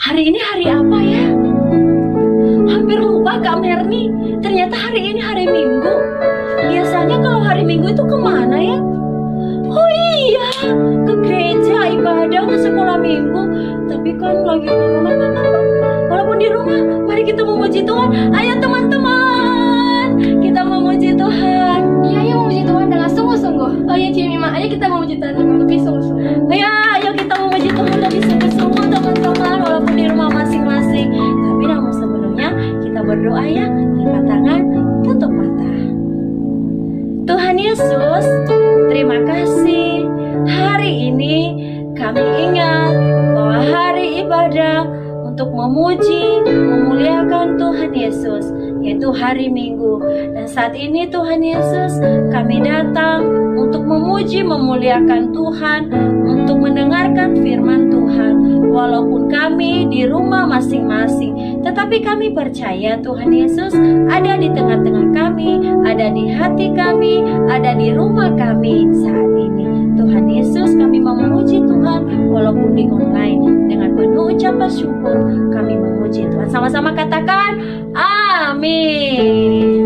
Hari ini hari apa ya? Hampir lupa Kak Merni. Ternyata hari ini hari Minggu. Biasanya kalau hari Minggu itu kemana ya? Oh iya, ke gereja, ibadah, ke sekolah minggu. Tapi kan lagi corona. Walaupun di rumah, mari kita memuji Tuhan. Ayo teman-teman, kita memuji Tuhan. Iya, ayo memuji Tuhan dengan sungguh-sungguh. Oh iya, Cimima, ayo kita memuji Tuhan dengan lebih sungguh-sungguh. Ayo kita memuji Tuhan lebih sungguh-sungguh teman-teman, walaupun di rumah masing-masing. Tapi namun sebelumnya kita berdoa ya, lipat tangan, tutup mata. Tuhan Yesus, terima kasih. Hari ini kami ingat bahwa hari ibadah untuk memuji, memuliakan Tuhan Yesus, yaitu hari Minggu. Dan saat ini Tuhan Yesus, kami datang untuk memuji, memuliakan Tuhan, untuk mendengarkan firman Tuhan. Walaupun kami di rumah masing-masing, tetapi kami percaya Tuhan Yesus ada di tengah-tengah kami, ada di hati kami, ada di rumah kami saat ini. Tuhan Yesus, kami memuji Tuhan walaupun di online. Dengan penuh ucapan syukur kami memuji Tuhan. Sama-sama katakan amin.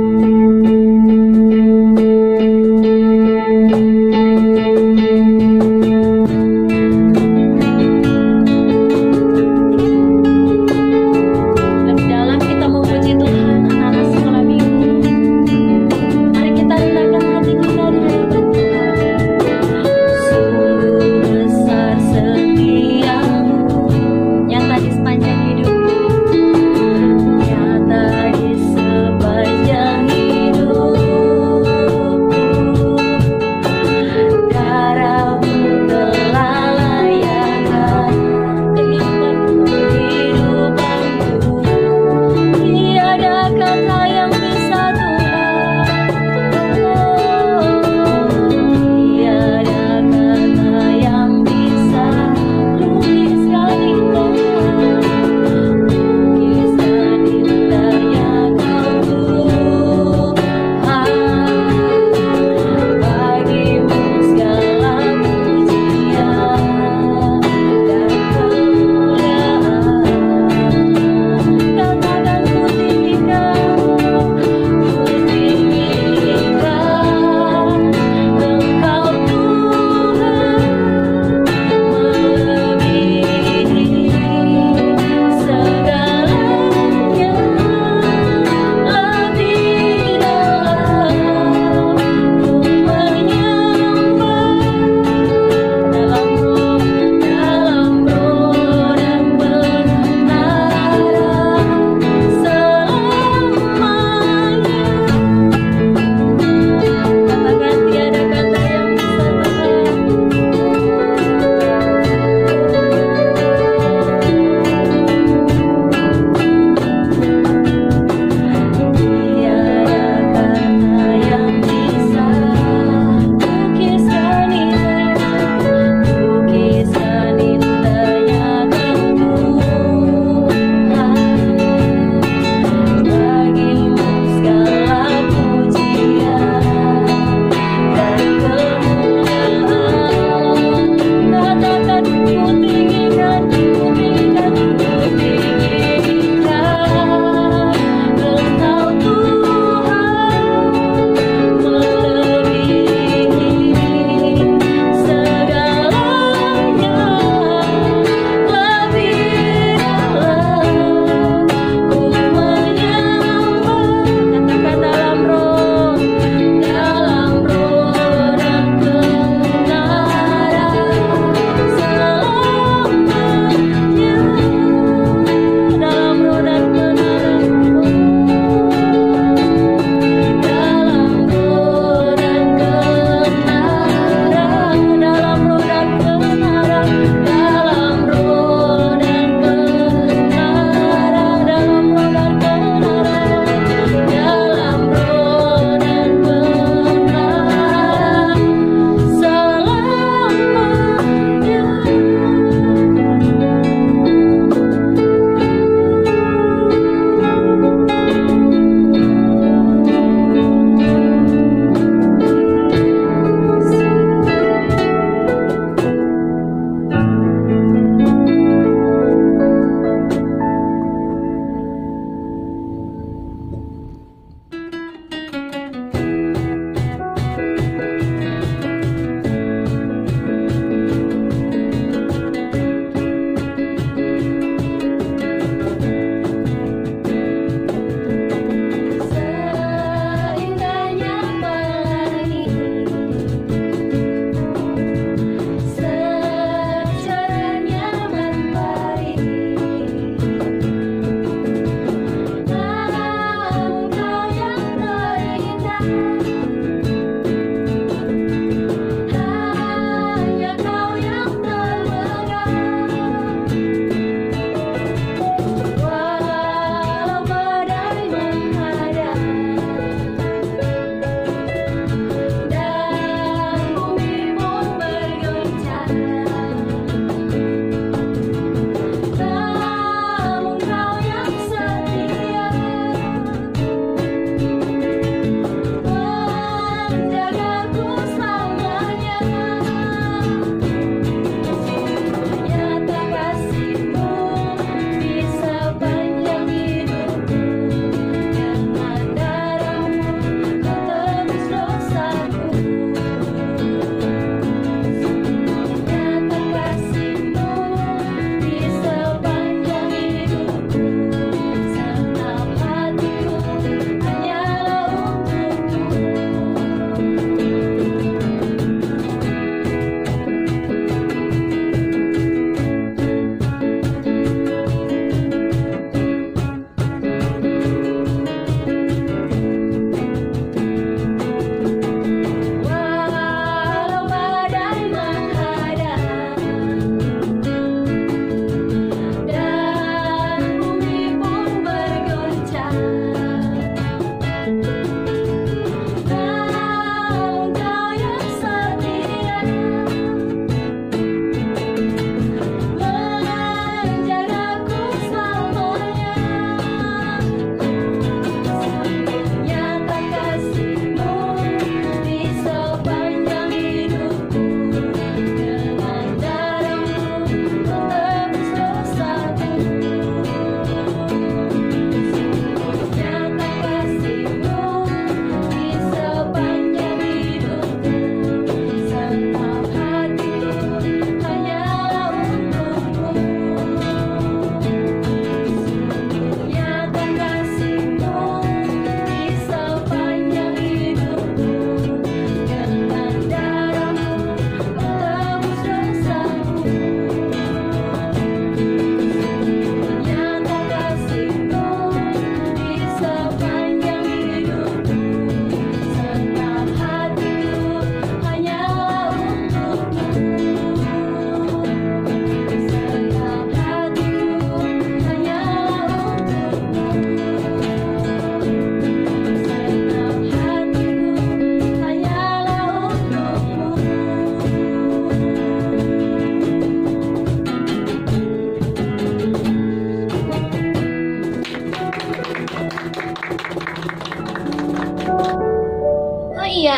Nyata di sepanjang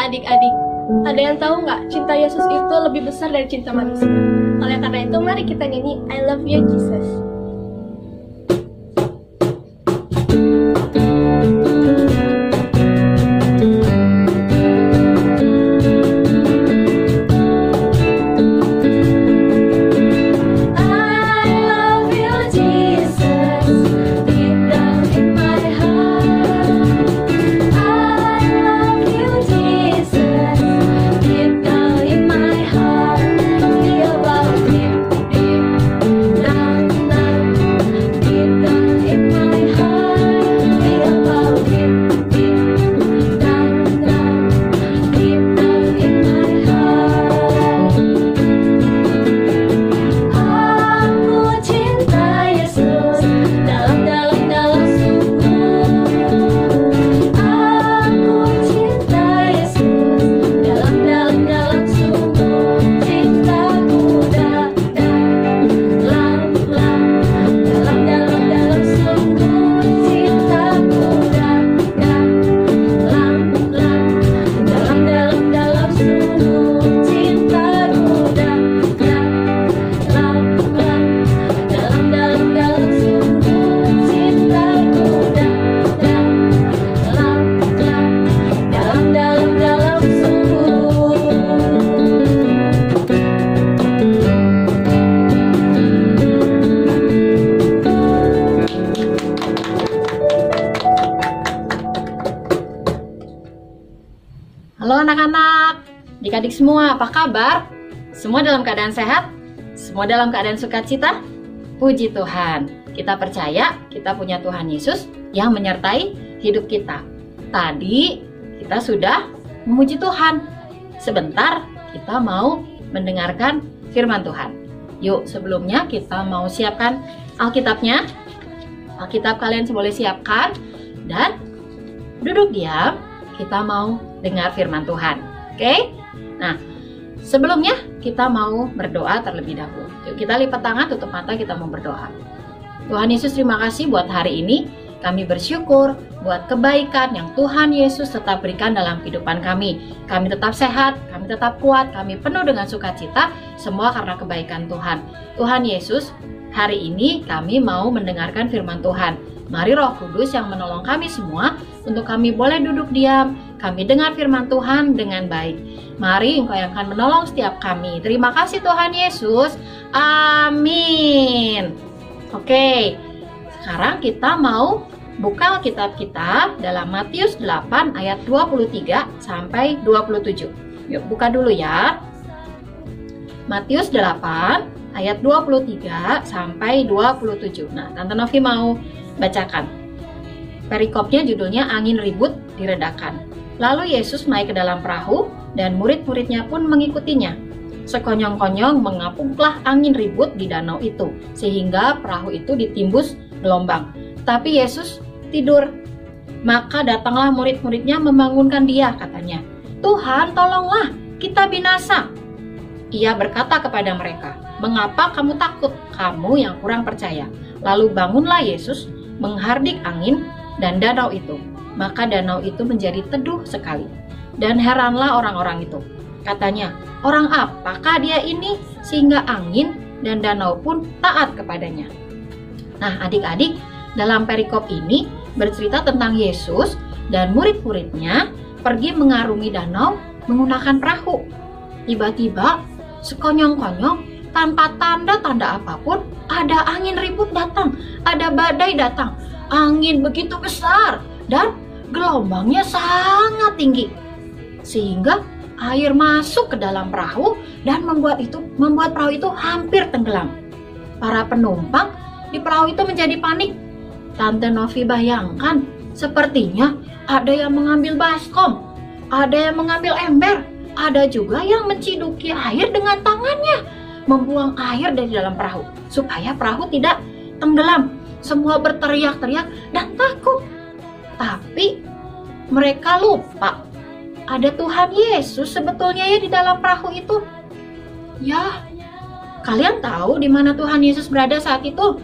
adik-adik, ada yang tahu nggak cinta Yesus itu lebih besar dari cinta manusia? Oleh karena itu, mari kita nyanyi I Love You Jesus. Halo anak-anak, adik-adik semua, apa kabar? Semua dalam keadaan sehat? Semua dalam keadaan sukacita? Puji Tuhan, kita percaya kita punya Tuhan Yesus yang menyertai hidup kita. Tadi kita sudah memuji Tuhan. Sebentar kita mau mendengarkan firman Tuhan. Yuk, sebelumnya kita mau siapkan Alkitabnya. Alkitab kalian boleh siapkan dan duduk diam. Kita mau dengar firman Tuhan. Oke? Nah, sebelumnya kita mau berdoa terlebih dahulu. Yuk kita lipat tangan, tutup mata, kita mau berdoa. Tuhan Yesus, terima kasih buat hari ini. Kami bersyukur buat kebaikan yang Tuhan Yesus tetap berikan dalam kehidupan kami. Kami tetap sehat, kami tetap kuat, kami penuh dengan sukacita, semua karena kebaikan Tuhan. Tuhan Yesus, hari ini kami mau mendengarkan firman Tuhan. Mari Roh Kudus yang menolong kami semua untuk kami boleh duduk diam, kami dengar firman Tuhan dengan baik. Mari Engkau yang akan menolong setiap kami. Terima kasih Tuhan Yesus. Amin. Oke, sekarang kita mau buka Alkitab kita dalam Matius 8 ayat 23 sampai 27. Yuk buka dulu ya. Matius 8 ayat 23 sampai 27. Nah, Tante Novi mau bacakan. Perikopnya judulnya Angin Ribut Diredakan. Lalu Yesus naik ke dalam perahu dan murid-muridnya pun mengikutinya. Sekonyong-konyong mengapunglah angin ribut di danau itu, sehingga perahu itu ditimbus gelombang. Tapi Yesus tidur. Maka datanglah murid-muridnya membangunkan dia, katanya, "Tuhan, tolonglah, kita binasa." Ia berkata kepada mereka, "Mengapa kamu takut, kamu yang kurang percaya?" Lalu bangunlah Yesus, menghardik angin dan danau itu. Maka danau itu menjadi teduh sekali. Dan heranlah orang-orang itu. Katanya, "Orang apakah dia ini sehingga angin dan danau pun taat kepadanya?" Nah, adik-adik, dalam perikop ini bercerita tentang Yesus dan murid-muridnya pergi mengarungi danau menggunakan perahu. Tiba-tiba, sekonyong-konyong, tanpa tanda-tanda apapun, ada angin ribut datang, ada badai datang. Angin begitu besar dan gelombangnya sangat tinggi, sehingga air masuk ke dalam perahu dan membuat perahu itu hampir tenggelam. Para penumpang di perahu itu menjadi panik. Tante Novi bayangkan, sepertinya ada yang mengambil baskom, ada yang mengambil ember, ada juga yang menciduki air dengan tangannya, membuang air dari dalam perahu supaya perahu tidak tenggelam. Semua berteriak-teriak dan takut. Tapi mereka lupa ada Tuhan Yesus sebetulnya ya di dalam perahu itu. Ya, kalian tahu di mana Tuhan Yesus berada saat itu?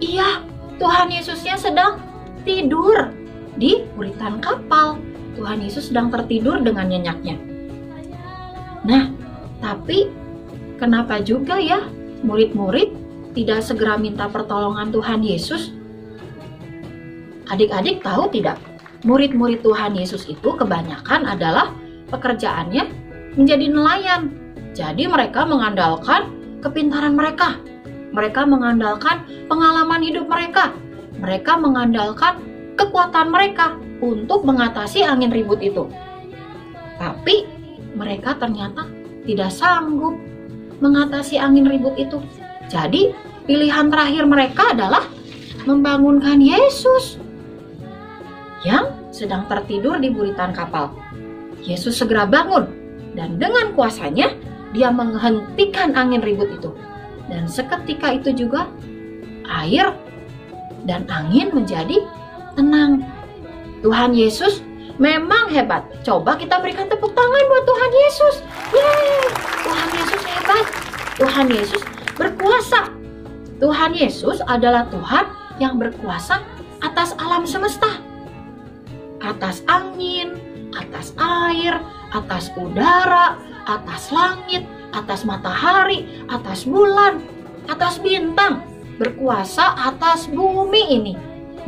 Iya, Tuhan Yesusnya sedang tidur di buritan kapal. Tuhan Yesus sedang tertidur dengan nyenyaknya. Nah, tapi kenapa juga ya murid-murid tidak segera minta pertolongan Tuhan Yesus? Adik-adik tahu tidak? Murid-murid Tuhan Yesus itu kebanyakan adalah pekerjaannya menjadi nelayan. Jadi mereka mengandalkan kepintaran mereka. Mereka mengandalkan pengalaman hidup mereka. Mereka mengandalkan kekuatan mereka untuk mengatasi angin ribut itu. Tapi mereka ternyata tidak sanggup mengatasi angin ribut itu. Jadi pilihan terakhir mereka adalah membangunkan Yesus yang sedang tertidur di buritan kapal. Yesus segera bangun dan dengan kuasanya dia menghentikan angin ribut itu. Dan seketika itu juga air dan angin menjadi tenang. Tuhan Yesus memang hebat. Coba kita berikan tepuk tangan buat Tuhan Yesus. Yeay! Tuhan Yesus hebat. Tuhan Yesus berkuasa. Tuhan Yesus adalah Tuhan yang berkuasa atas alam semesta. Atas angin, atas air, atas udara, atas langit, atas matahari, atas bulan, atas bintang. Berkuasa atas bumi ini.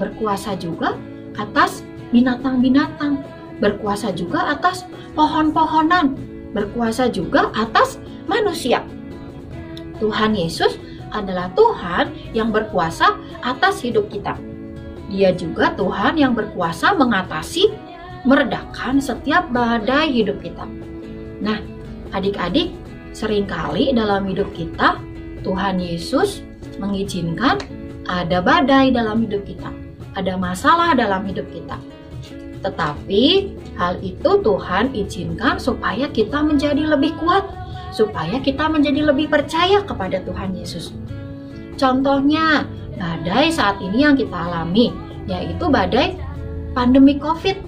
Berkuasa juga atas binatang-binatang. Berkuasa juga atas pohon-pohonan. Berkuasa juga atas manusia. Tuhan Yesus adalah Tuhan yang berkuasa atas hidup kita. Dia juga Tuhan yang berkuasa mengatasi, meredakan setiap badai hidup kita. Nah, adik-adik, seringkali dalam hidup kita, Tuhan Yesus mengizinkan ada badai dalam hidup kita, ada masalah dalam hidup kita. Tetapi hal itu Tuhan izinkan supaya kita menjadi lebih kuat, supaya kita menjadi lebih percaya kepada Tuhan Yesus. Contohnya, badai saat ini yang kita alami, yaitu badai pandemi COVID.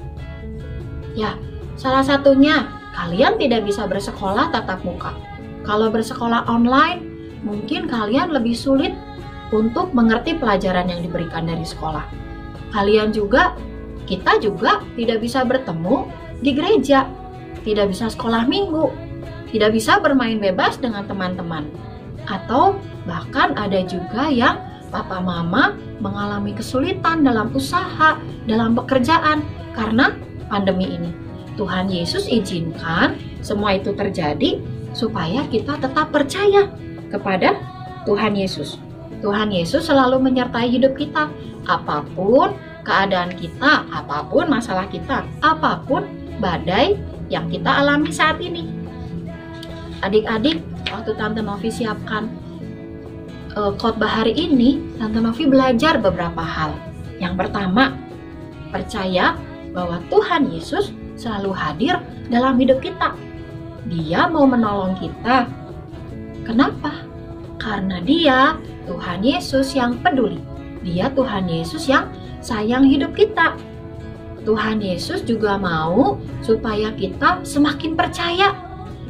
Ya, salah satunya kalian tidak bisa bersekolah tatap muka. Kalau bersekolah online, mungkin kalian lebih sulit untuk mengerti pelajaran yang diberikan dari sekolah. Kita juga tidak bisa bertemu di gereja, tidak bisa sekolah minggu, tidak bisa bermain bebas dengan teman-teman. Atau bahkan ada juga yang papa mama mengalami kesulitan dalam usaha, dalam pekerjaan karena pandemi ini. Tuhan Yesus izinkan semua itu terjadi supaya kita tetap percaya kepada Tuhan Yesus. Tuhan Yesus selalu menyertai hidup kita. Apapun keadaan kita, apapun masalah kita, apapun badai yang kita alami saat ini. Adik-adik, waktu Tante Novi siapkan khotbah hari ini, Tante Novi belajar beberapa hal. Yang pertama, percaya bahwa Tuhan Yesus selalu hadir dalam hidup kita. Dia mau menolong kita. Kenapa? Karena Dia Tuhan Yesus yang peduli. Dia Tuhan Yesus yang sayang hidup kita. Tuhan Yesus juga mau supaya kita semakin percaya.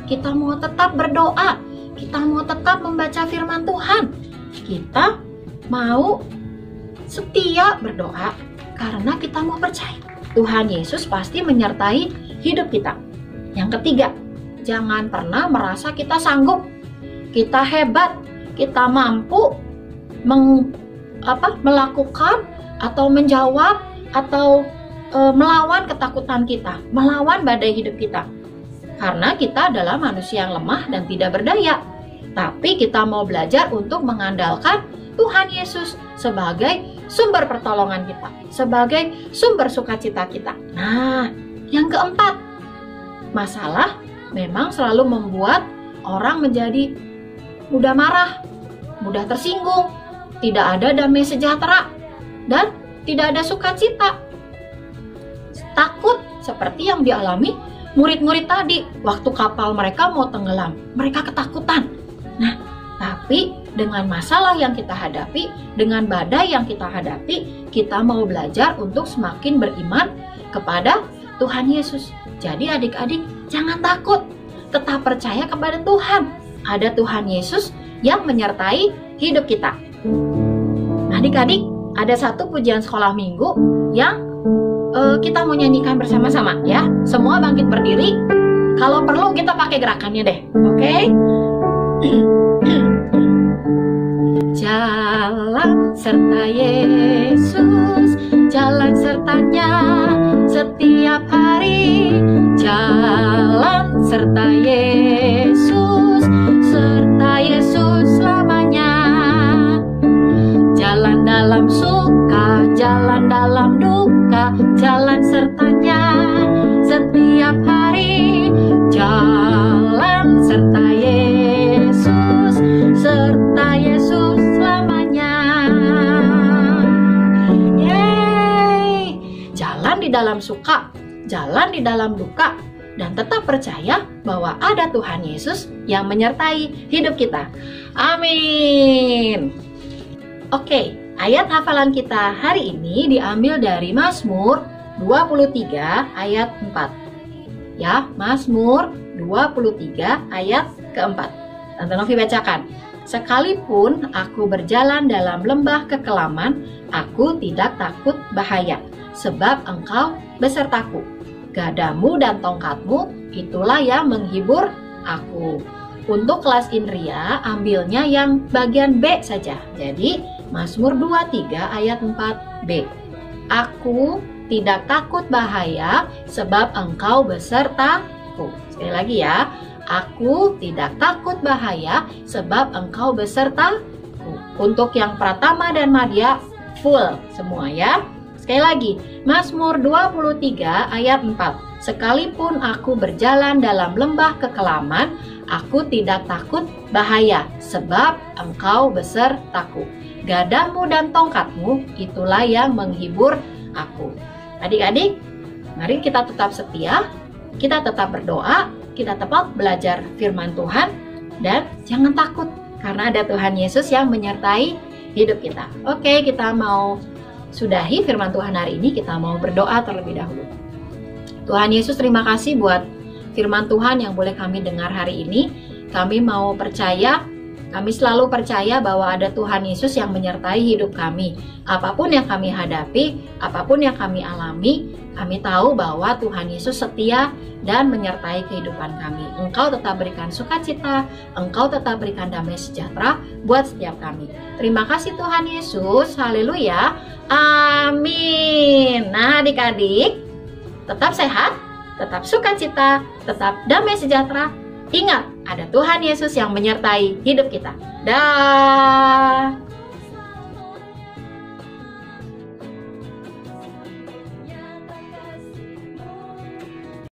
Kita mau tetap berdoa. Kita mau tetap membaca firman Tuhan. Kita mau setia berdoa karena kita mau percaya. Tuhan Yesus pasti menyertai hidup kita. Yang ketiga, jangan pernah merasa kita sanggup, kita hebat, kita mampu melakukan atau menjawab atau melawan ketakutan kita, melawan badai hidup kita. Karena kita adalah manusia yang lemah dan tidak berdaya. Tapi kita mau belajar untuk mengandalkan Tuhan Yesus sebagai sumber pertolongan kita, sebagai sumber sukacita kita. Nah, yang keempat, masalah memang selalu membuat orang menjadi mudah marah, mudah tersinggung, tidak ada damai sejahtera, dan tidak ada sukacita. Takut seperti yang dialami murid-murid tadi waktu kapal mereka mau tenggelam. Mereka ketakutan. Nah, tapi dengan masalah yang kita hadapi, dengan badai yang kita hadapi, kita mau belajar untuk semakin beriman kepada Tuhan Yesus. Jadi adik-adik, jangan takut. Tetap percaya kepada Tuhan. Ada Tuhan Yesus yang menyertai hidup kita. Adik-adik, ada satu pujian sekolah minggu yang kita mau nyanyikan bersama-sama ya. Semua bangkit berdiri. Kalau perlu kita pakai gerakannya deh. Oke? Jalan serta Yesus, jalan sertanya setiap hari. Jalan serta Yesus selamanya. Jalan dalam suka, jalan dalam duka, jalan sertanya setiap hari. Jalan serta Yesus selamanya. Yeay! Jalan di dalam suka, jalan di dalam duka, dan tetap percaya bahwa ada Tuhan Yesus yang menyertai hidup kita. Amin. Oke, ayat hafalan kita hari ini diambil dari Mazmur 23 ayat 4. Ya, Mazmur 23 ayat keempat. Tante Novi bacakan. Sekalipun aku berjalan dalam lembah kekelaman, aku tidak takut bahaya, sebab Engkau besertaku. Gadamu dan tongkatmu, itulah yang menghibur aku. Untuk kelas Indria, ambilnya yang bagian B saja. Jadi, Mazmur 23 ayat 4b. Aku tidak takut bahaya, sebab Engkau besertaku. Sekali lagi ya. Aku tidak takut bahaya, sebab Engkau besertaku. Untuk yang Pratama dan Madya, full semua ya. Sekali lagi, Mazmur 23 ayat 4. Sekalipun aku berjalan dalam lembah kekelaman, aku tidak takut bahaya, sebab Engkau besertaku. Gadamu dan tongkatmu, itulah yang menghibur aku. Adik-adik, mari kita tetap setia, kita tetap berdoa, kita tetap belajar firman Tuhan, dan jangan takut, karena ada Tuhan Yesus yang menyertai hidup kita. Oke, kita mau sudahi firman Tuhan hari ini, kita mau berdoa terlebih dahulu. Tuhan Yesus, terima kasih buat firman Tuhan yang boleh kami dengar hari ini. Kami mau percaya, kami selalu percaya bahwa ada Tuhan Yesus yang menyertai hidup kami. Apapun yang kami hadapi, apapun yang kami alami, kami tahu bahwa Tuhan Yesus setia dan menyertai kehidupan kami. Engkau tetap berikan sukacita, Engkau tetap berikan damai sejahtera buat setiap kami. Terima kasih Tuhan Yesus, haleluya, amin. Nah adik-adik, tetap sehat, tetap sukacita, tetap damai sejahtera. Ingat, ada Tuhan Yesus yang menyertai hidup kita. Dah.